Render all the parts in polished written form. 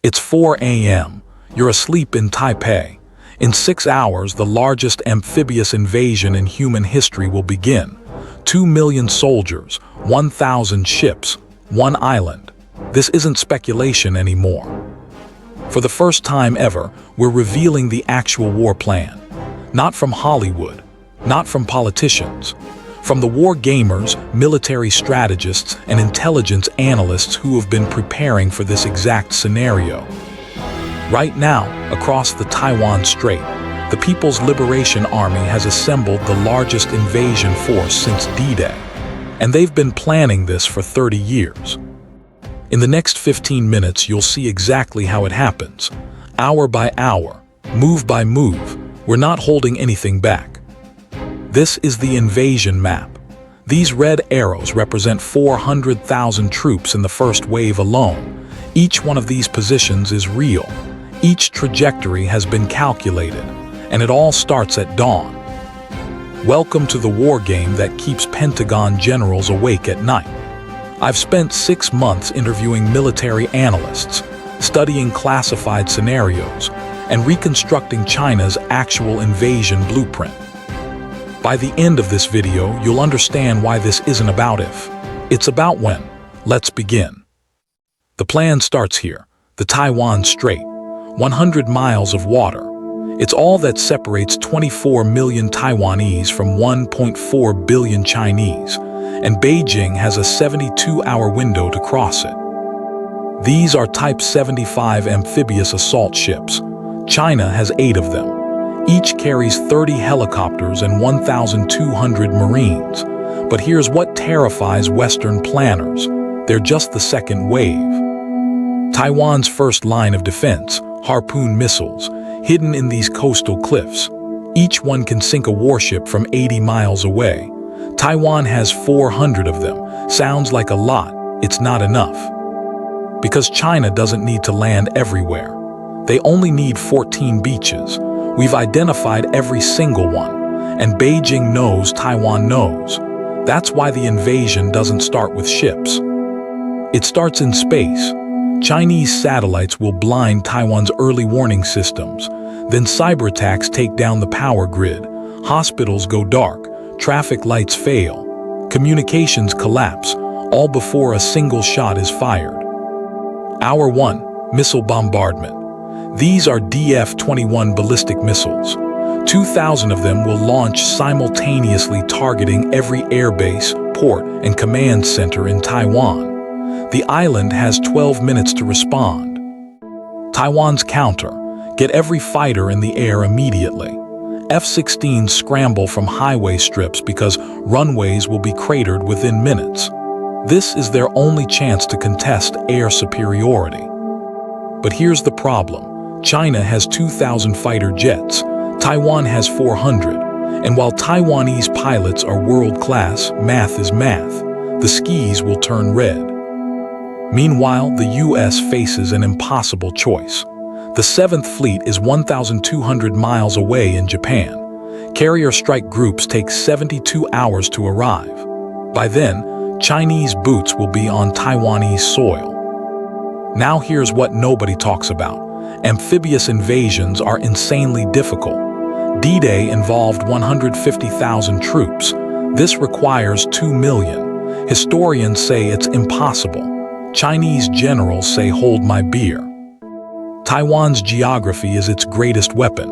It's 4 a.m. You're asleep in Taipei. In 6 hours, the largest amphibious invasion in human history will begin. 2 million soldiers, 1,000 ships, one island. This isn't speculation anymore. For the first time ever, we're revealing the actual war plan. Not from Hollywood, not from politicians. From the war gamers, military strategists, and intelligence analysts who have been preparing for this exact scenario. Right now, across the Taiwan Strait, the People's Liberation Army has assembled the largest invasion force since D-Day, and they've been planning this for 30 years. In the next 15 minutes, you'll see exactly how it happens. Hour by hour, move by move, we're not holding anything back. This is the invasion map. These red arrows represent 400,000 troops in the first wave alone. Each one of these positions is real. Each trajectory has been calculated, and it all starts at dawn. Welcome to the war game that keeps Pentagon generals awake at night. I've spent 6 months interviewing military analysts, studying classified scenarios, and reconstructing China's actual invasion blueprint. By the end of this video, you'll understand why this isn't about if. It's about when. Let's begin. The plan starts here, the Taiwan Strait, 100 miles of water. It's all that separates 24 million Taiwanese from 1.4 billion Chinese, and Beijing has a 72-hour window to cross it. These are Type 75 amphibious assault ships. China has 8 of them. Each carries 30 helicopters and 1,200 Marines. But here's what terrifies Western planners. They're just the second wave. Taiwan's first line of defense, Harpoon missiles, hidden in these coastal cliffs. Each one can sink a warship from 80 miles away. Taiwan has 400 of them. Sounds like a lot. It's not enough. Because China doesn't need to land everywhere. They only need 14 beaches. We've identified every single one, and Beijing knows Taiwan knows. That's why the invasion doesn't start with ships. It starts in space. Chinese satellites will blind Taiwan's early warning systems. Then cyber attacks take down the power grid. Hospitals go dark. Traffic lights fail. Communications collapse, all before a single shot is fired. Hour 1, missile bombardment. These are DF-21 ballistic missiles. 2,000 of them will launch simultaneously, targeting every airbase, port, and command center in Taiwan. The island has 12 minutes to respond. Taiwan's counter: get every fighter in the air immediately. F-16s scramble from highway strips because runways will be cratered within minutes. This is their only chance to contest air superiority. But here's the problem. China has 2,000 fighter jets. Taiwan has 400. And while Taiwanese pilots are world-class, math is math. The skis will turn red. Meanwhile, the U.S. faces an impossible choice. The 7th Fleet is 1,200 miles away in Japan. Carrier strike groups take 72 hours to arrive. By then, Chinese boots will be on Taiwanese soil. Now here's what nobody talks about. Amphibious invasions are insanely difficult. D-Day involved 150,000 troops. This requires 2 million. Historians say it's impossible. Chinese generals say, hold my beer. Taiwan's geography is its greatest weapon.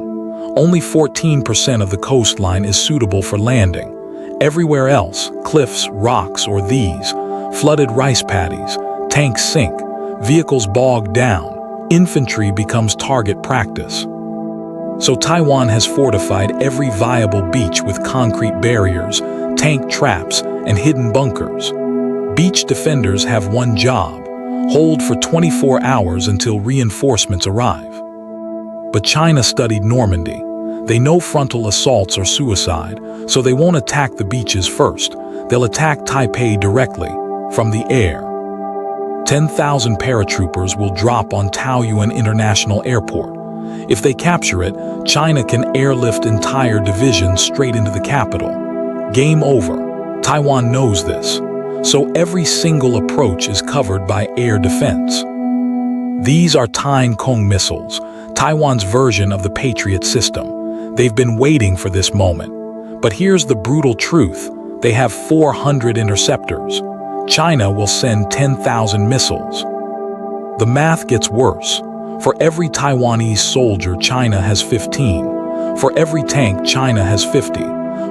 Only 14% of the coastline is suitable for landing. Everywhere else, cliffs, rocks, or these, flooded rice paddies, tanks sink, vehicles bog down, infantry becomes target practice. So Taiwan has fortified every viable beach with concrete barriers, tank traps, and hidden bunkers. Beach defenders have one job: hold for 24 hours until reinforcements arrive. But China studied Normandy. They know frontal assaults are suicide, so they won't attack the beaches first. They'll attack Taipei directly, from the air. 10,000 paratroopers will drop on Taoyuan International Airport. If they capture it, China can airlift entire divisions straight into the capital. Game over. Taiwan knows this. So every single approach is covered by air defense. These are Kong missiles, Taiwan's version of the Patriot system. They've been waiting for this moment. But here's the brutal truth. They have 400 interceptors. China will send 10,000 missiles. The math gets worse. For every Taiwanese soldier, China has 15. For every tank, China has 50.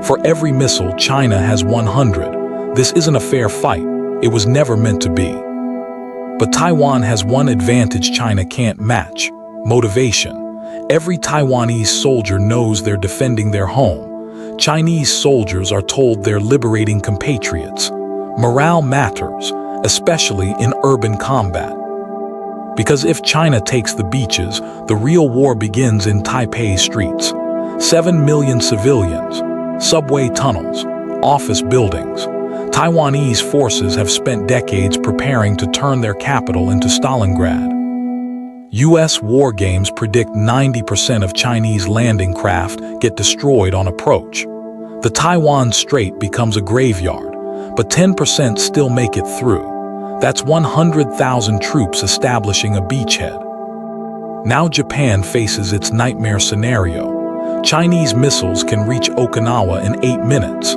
For every missile, China has 100. This isn't a fair fight. It was never meant to be. But Taiwan has one advantage China can't match: motivation. Every Taiwanese soldier knows they're defending their home. Chinese soldiers are told they're liberating compatriots. Morale matters, especially in urban combat. Because if China takes the beaches, the real war begins in Taipei streets. 7 million civilians, subway tunnels, office buildings. Taiwanese forces have spent decades preparing to turn their capital into Stalingrad. U.S. war games predict 90% of Chinese landing craft get destroyed on approach. The Taiwan Strait becomes a graveyard, but 10% still make it through. That's 100,000 troops establishing a beachhead. Now Japan faces its nightmare scenario. Chinese missiles can reach Okinawa in 8 minutes.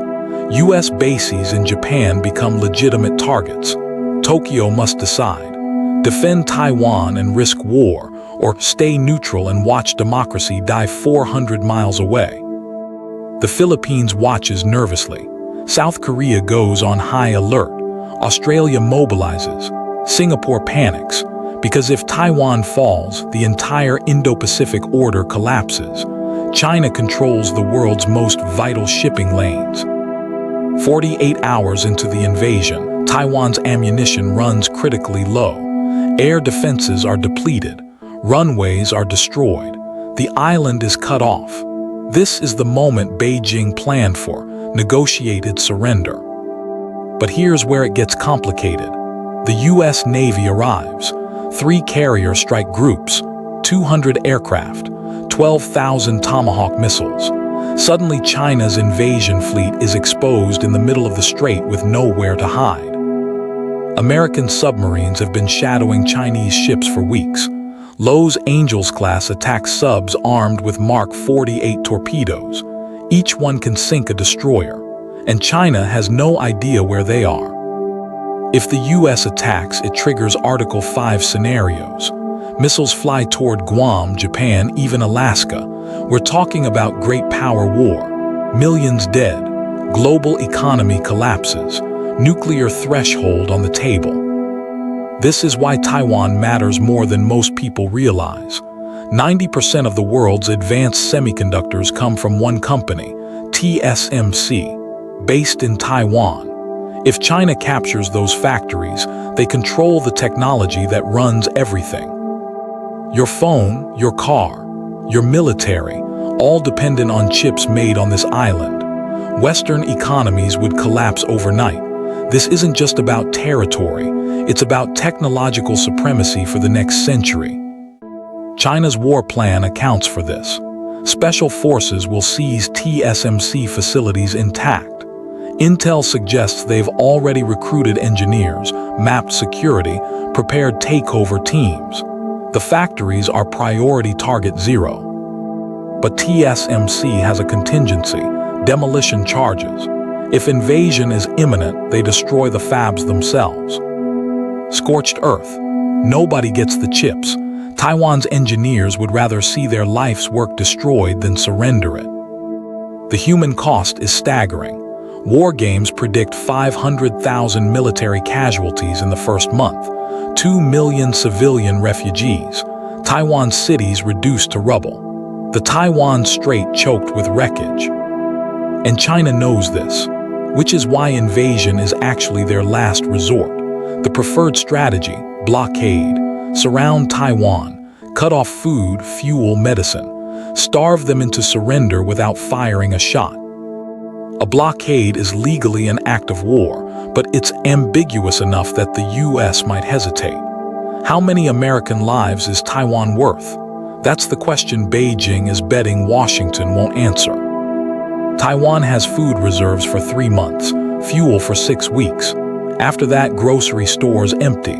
U.S. bases in Japan become legitimate targets. Tokyo must decide: defend Taiwan and risk war, or stay neutral and watch democracy die 400 miles away. The Philippines watches nervously. South Korea goes on high alert. Australia mobilizes. Singapore panics, because if Taiwan falls, the entire Indo-Pacific order collapses. China controls the world's most vital shipping lanes. 48 hours into the invasion, Taiwan's ammunition runs critically low. Air defenses are depleted. Runways are destroyed. The island is cut off. This is the moment Beijing planned for: negotiated surrender. But here's where it gets complicated. The U.S. Navy arrives. 3 carrier strike groups, 200 aircraft, 12,000 Tomahawk missiles. Suddenly, China's invasion fleet is exposed in the middle of the strait with nowhere to hide. American submarines have been shadowing Chinese ships for weeks. Lowe's Angels-class attacks subs armed with Mark 48 torpedoes. Each one can sink a destroyer, and China has no idea where they are. If the U.S. attacks, it triggers Article 5 scenarios. Missiles fly toward Guam, Japan, even Alaska. We're talking about great power war. Millions dead. Global economy collapses. Nuclear threshold on the table. This is why Taiwan matters more than most people realize. 90% of the world's advanced semiconductors come from one company, TSMC, based in Taiwan. If China captures those factories, they control the technology that runs everything. Your phone, your car, your military, all dependent on chips made on this island. Western economies would collapse overnight. This isn't just about territory, it's about technological supremacy for the next century. China's war plan accounts for this. Special forces will seize TSMC facilities intact. Intel suggests they've already recruited engineers, mapped security, prepared takeover teams. The factories are priority target 0. But TSMC has a contingency: demolition charges. If invasion is imminent, they destroy the fabs themselves. Scorched earth. Nobody gets the chips. Taiwan's engineers would rather see their life's work destroyed than surrender it. The human cost is staggering. War games predict 500,000 military casualties in the first month, 2 million civilian refugees, Taiwan's cities reduced to rubble, the Taiwan Strait choked with wreckage. And China knows this, which is why invasion is actually their last resort. The preferred strategy: blockade, surround Taiwan, cut off food, fuel, medicine, starve them into surrender without firing a shot. A blockade is legally an act of war, but it's ambiguous enough that the U.S. might hesitate. How many American lives is Taiwan worth? That's the question Beijing is betting Washington won't answer. Taiwan has food reserves for 3 months, fuel for 6 weeks. After that, grocery stores empty,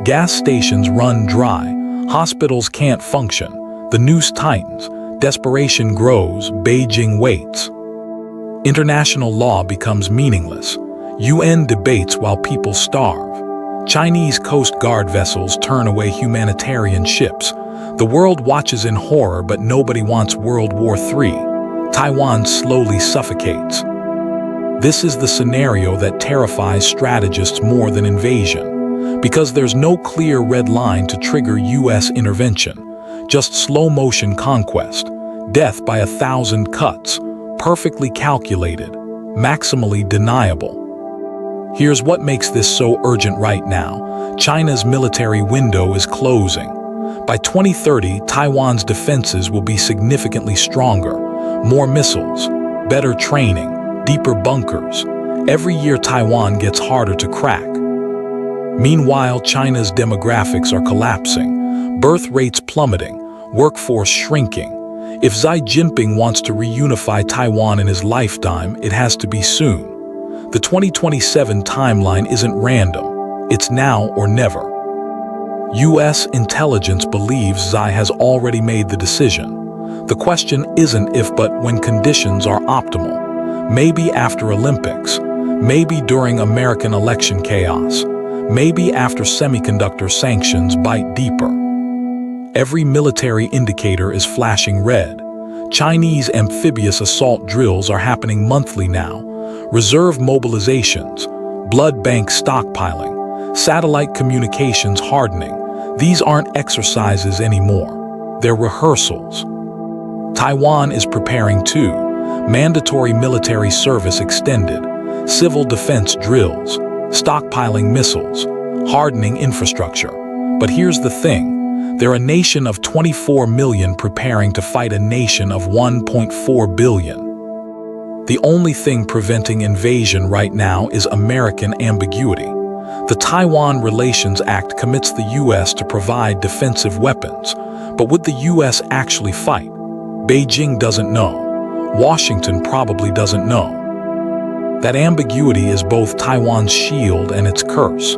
gas stations run dry, Hospitals can't function. The noose tightens. Desperation grows. Beijing waits. International law becomes meaningless. UN debates while people starve. Chinese Coast Guard vessels turn away humanitarian ships. The world watches in horror, but nobody wants World War III. Taiwan slowly suffocates. This is the scenario that terrifies strategists more than invasion, because there's no clear red line to trigger US intervention, just slow-motion conquest, death by 1,000 cuts, perfectly calculated, maximally deniable. Here's what makes this so urgent right now. China's military window is closing. By 2030, Taiwan's defenses will be significantly stronger. More missiles, better training, deeper bunkers. Every year Taiwan gets harder to crack. Meanwhile, China's demographics are collapsing. Birth rates plummeting, workforce shrinking. If Xi Jinping wants to reunify Taiwan in his lifetime, it has to be soon. The 2027 timeline isn't random. It's now or never. US intelligence believes Xi has already made the decision. The question isn't if but when conditions are optimal. Maybe after Olympics. Maybe during American election chaos. Maybe after semiconductor sanctions bite deeper. Every military indicator is flashing red. Chinese amphibious assault drills are happening monthly now. Reserve mobilizations, blood bank stockpiling, satellite communications hardening. These aren't exercises anymore. They're rehearsals. Taiwan is preparing too. Mandatory military service extended, civil defense drills, stockpiling missiles, hardening infrastructure. But here's the thing. They're a nation of 24 million preparing to fight a nation of 1.4 billion. The only thing preventing invasion right now is American ambiguity. The Taiwan Relations Act commits the U.S. to provide defensive weapons, but would the U.S. actually fight? Beijing doesn't know. Washington probably doesn't know. That ambiguity is both Taiwan's shield and its curse.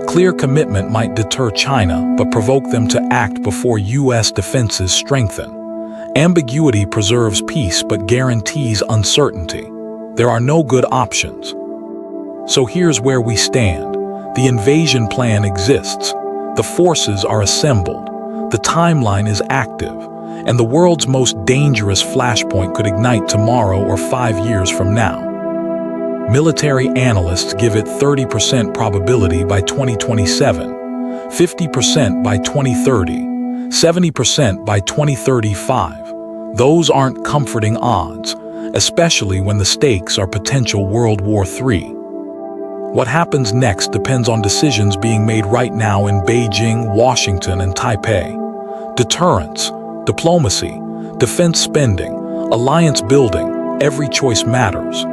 Clear commitment might deter China, but provoke them to act before U.S. defenses strengthen. Ambiguity preserves peace but guarantees uncertainty. There are no good options. So here's where we stand. The invasion plan exists. The forces are assembled. The timeline is active. And the world's most dangerous flashpoint could ignite tomorrow or 5 years from now. Military analysts give it 30% probability by 2027, 50% by 2030, 70% by 2035. Those aren't comforting odds, especially when the stakes are potential World War III. What happens next depends on decisions being made right now in Beijing, Washington, and Taipei. Deterrence, diplomacy, defense spending, alliance building, every choice matters.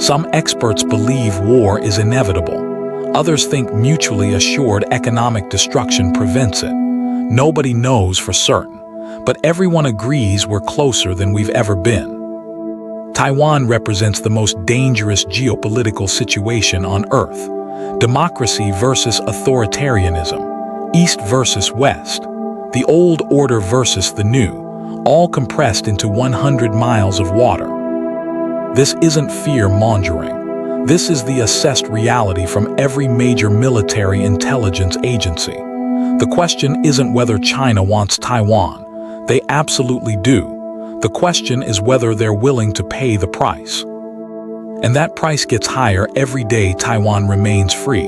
Some experts believe war is inevitable. Others think mutually assured economic destruction prevents it. Nobody knows for certain, but everyone agrees we're closer than we've ever been. Taiwan represents the most dangerous geopolitical situation on Earth. Democracy versus authoritarianism, East versus West, the old order versus the new, all compressed into 100 miles of water. This isn't fear-mongering. This is the assessed reality from every major military intelligence agency. The question isn't whether China wants Taiwan. They absolutely do. The question is whether they're willing to pay the price. And that price gets higher every day Taiwan remains free,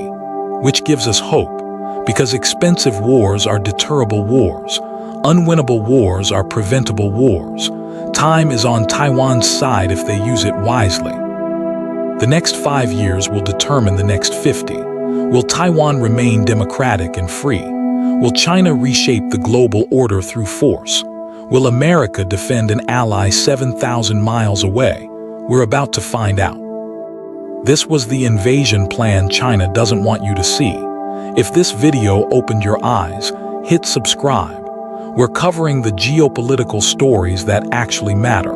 which gives us hope, because expensive wars are deterrable wars. Unwinnable wars are preventable wars. Time is on Taiwan's side if they use it wisely. The next 5 years will determine the next 50. Will Taiwan remain democratic and free? Will China reshape the global order through force? Will America defend an ally 7,000 miles away? We're about to find out. This was the invasion plan China doesn't want you to see. If this video opened your eyes, hit subscribe. We're covering the geopolitical stories that actually matter,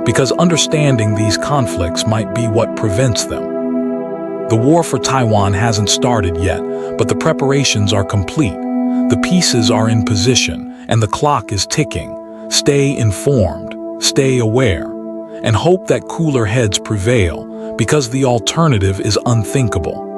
because understanding these conflicts might be what prevents them. The war for Taiwan hasn't started yet, but the preparations are complete. The pieces are in position, and the clock is ticking. Stay informed, stay aware, and hope that cooler heads prevail, because the alternative is unthinkable.